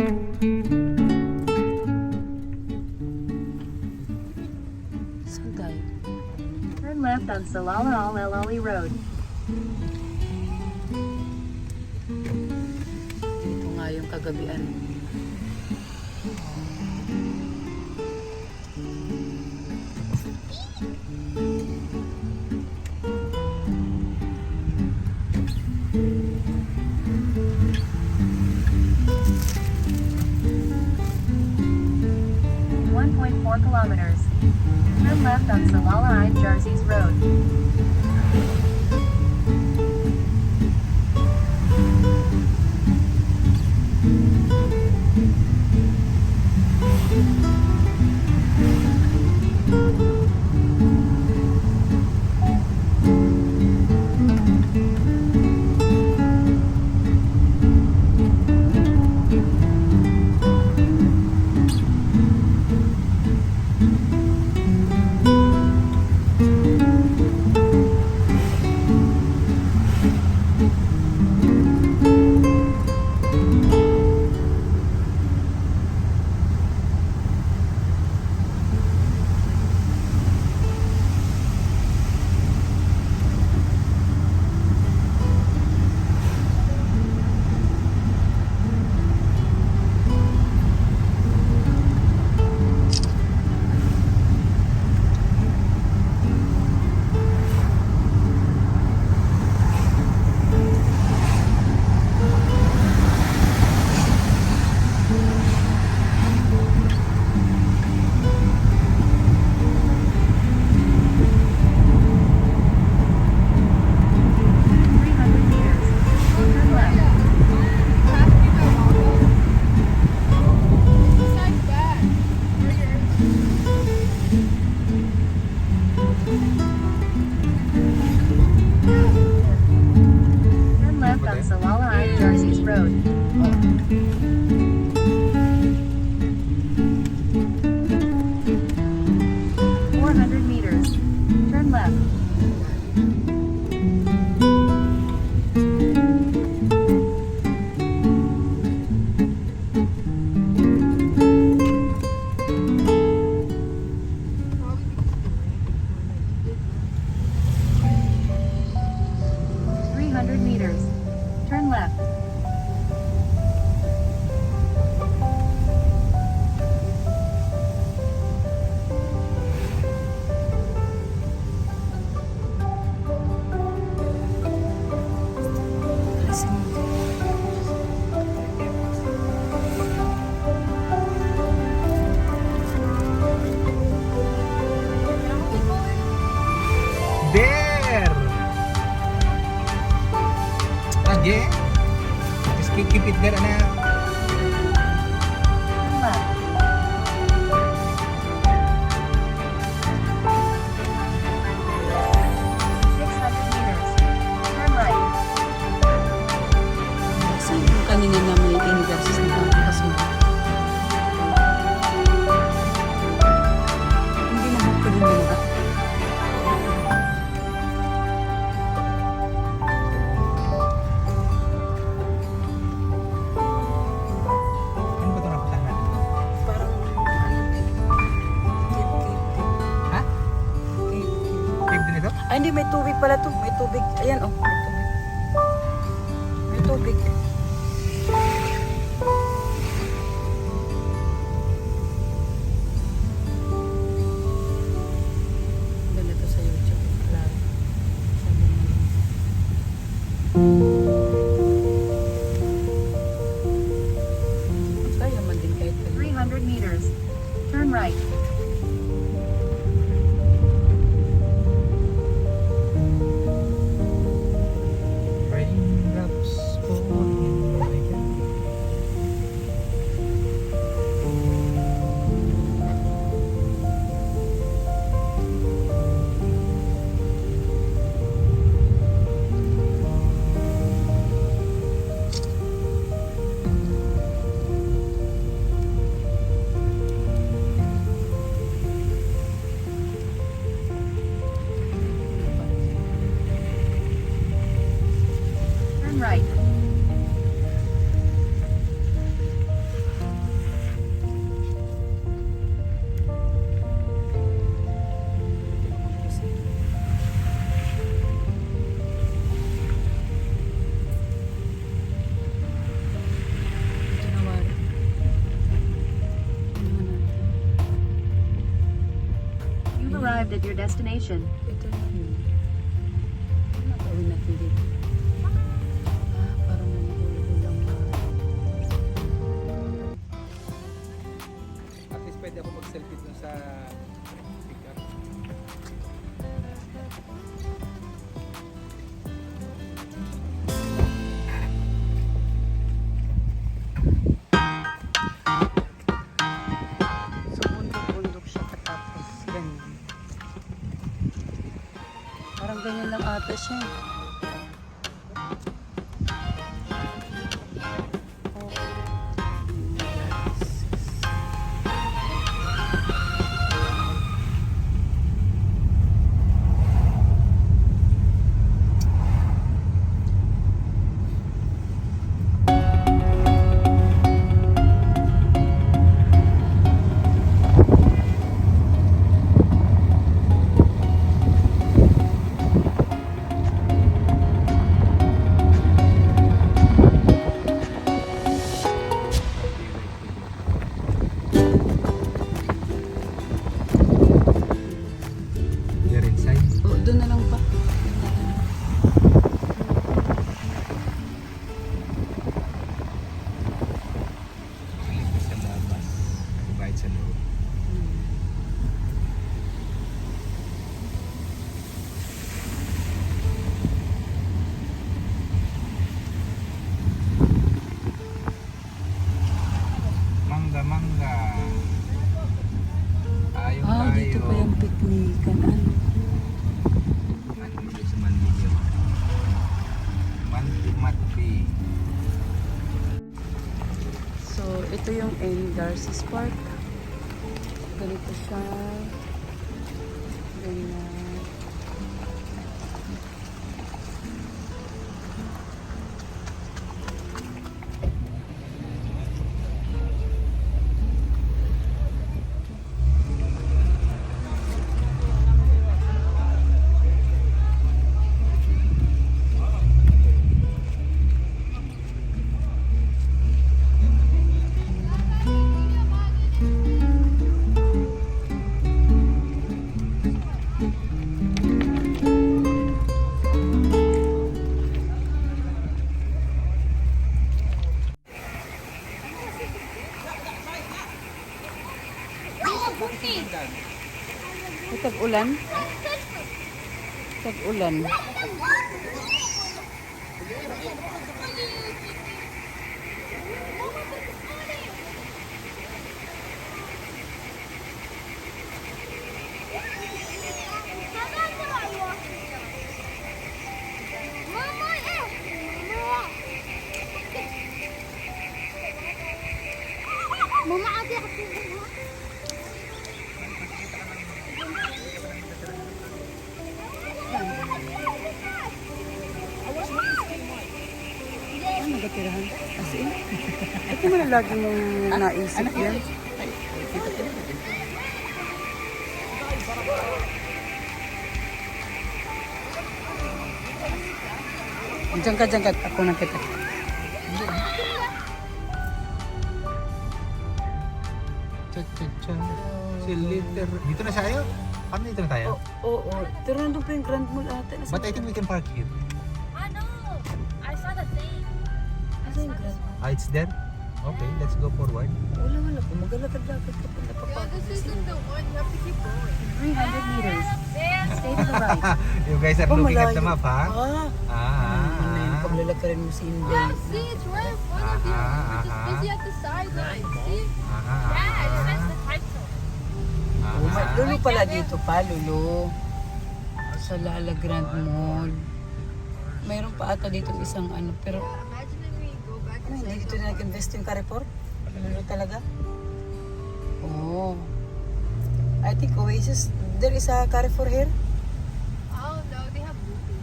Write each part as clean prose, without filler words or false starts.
Saan tayo? Turn left on Salala Al-Elali Road. Dito nga yung kagabian. In 1.4 kilometers. Turn left on Salala Jarzi's Road. Yeah. Just keep it there, anak. Saan yung kanina na may inverses na pagkakas mo? Hindi na magpagin mo ba? Ano ba ito napuntahan natin? Parang ano din. Ha? Cave. Cave din ito? Ay hindi, may tubig pala to. May tubig. Ayan oh, may tubig. May tubig. Ganda to sa YouTube. Claro. Sabi mo. Kaya man din kahit 300 meters. Turn right. Raindrops falling like a... arrived at your destination. Ito na yun. Ano gawin natin dito? Parang ulang At least pwede ako mag-selfie dun sa pickup. So, bundok-bundok siya katapos ganyan. Parang ganyan lang ata siya. There inside. Oh, doon na lang pa. Malinis sa labas. Divide sa loob. Mangga, mangga. Tayo Ah, dito pa yung picnican. Ano? Nandito sa Manilio. Manti-mati. So, ito yung N. Garces Park. Ganito siya. Ganyan. Tag-ulan? Tag-ulan. Mama, ate ako tingin mo. Ano nagatirahan? As in? Ito mo na lagi mong naisip yan. Diyan ka. Ako na kita. Cha-cha-cha. Siliter. Dito na tayo? Paano dito na tayo? Oo. Pero nandun pa yung Grand Mall ata. But I think we can park here. I know. I saw the thing. Asa yung Grand Mall? Ah, it's there? Okay, let's go forward. Wala. Magalatag-latag ka pa napapagod. This isn't the one. You have to keep going. 300 meters. Stay to the right. You guys are looking at the map, ha? Ano yung paglalakarin mo si Inday? Yeah, see, it's right in front of you. We're just busy at the sideline. See? Yeah, it says the title. Lulu pala dito pa, Lulu. Sa Lala Grand Mall. Mayroon pa ata dito isang ano, pero Imagine if we go back ano, and hindi dito na nag-invest yung Carrefour? Lulu talaga? Oo. I think Oasis, there is a Carrefour here. oh no, they have movie.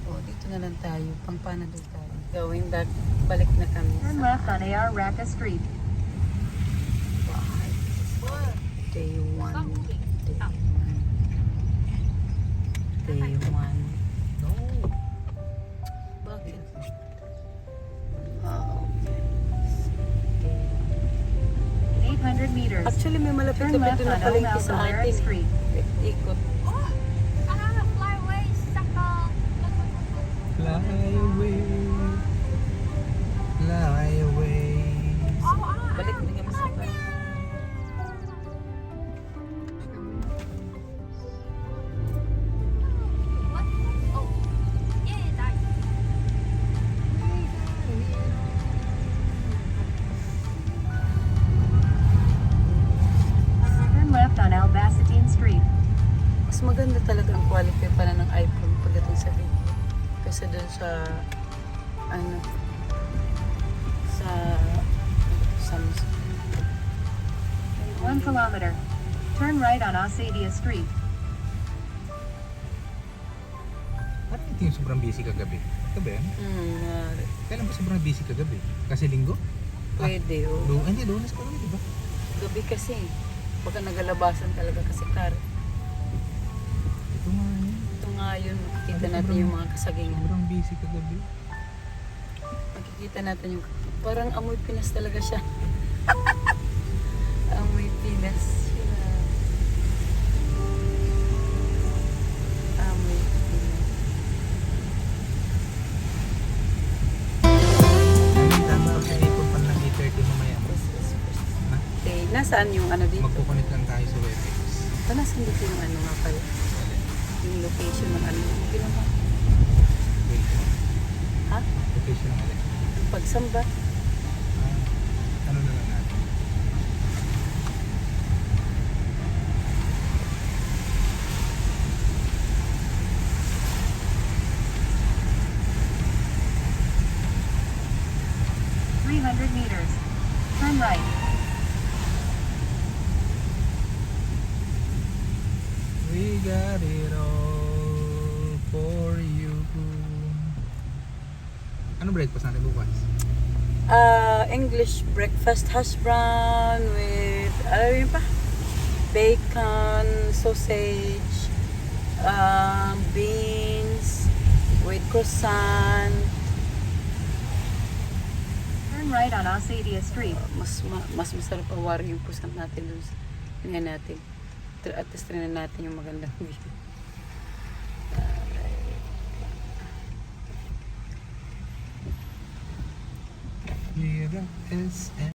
Oh, dito na lang tayo. Pang Panadol tayo. Gawin that, balik na kami. Turn left on AR Raqqa Street. Day 1. Stop moving. Stop. Day 1. No. Bakit? Oh, okay. Day 800 meters. Actually, may Turn malapit-lapit left doon na on palengke Omar sa Valera atin. Street. ikot. Oh, fly away, sucker. Fly away. Fly away. Balik, bigyan mo sa bahay. What? Oh, yeah, nice. Turn left on Albacetine Street. Mas maganda talaga ang quality pala ng iPhone pagdating sa video. Kasi dun sa ano sa Samsung. 1 kilometer. Turn right on Asadia Street. Parang ito yung sobrang busy kagabi. Gabi yan? Maaari. Kailan ba sobrang busy kagabi? Kasi linggo? Pwede oh. Hindi, lunes pa kami, di ba? Gabi kasi. Baka nagalabasan talaga kasi car. Ito nga yun. Ito nga yun. Makikita natin yung mga kasagingan. Sobrang busy kagabi. Makikita natin yung parang amoy Pinas talaga siya. Amoy Pinas siya. Amoy Pinas. Tama pa siya ikot pa ng 8:30 mamaya. Yes, yes, yes. Ha? Okay, nasaan yung ano dito? Magkukunik lang tayo sa WebEx. Nasaan dito yung ano nga pala? Yung location ng ano? Ginawa. Wait. Ha? Location ng alin. Ang pagsamba? Ano na lang natin. meters. Turn right. We got it all for you. Ano breakfast natin bukas? English breakfast hash brown with, ano yun pa? Bacon, sausage, beans, with croissant. Turn right on Asadia Street. Mas masarap pa wari yung croissant natin dun. Tingnan natin. At least tingnan natin yung magandang view. Here is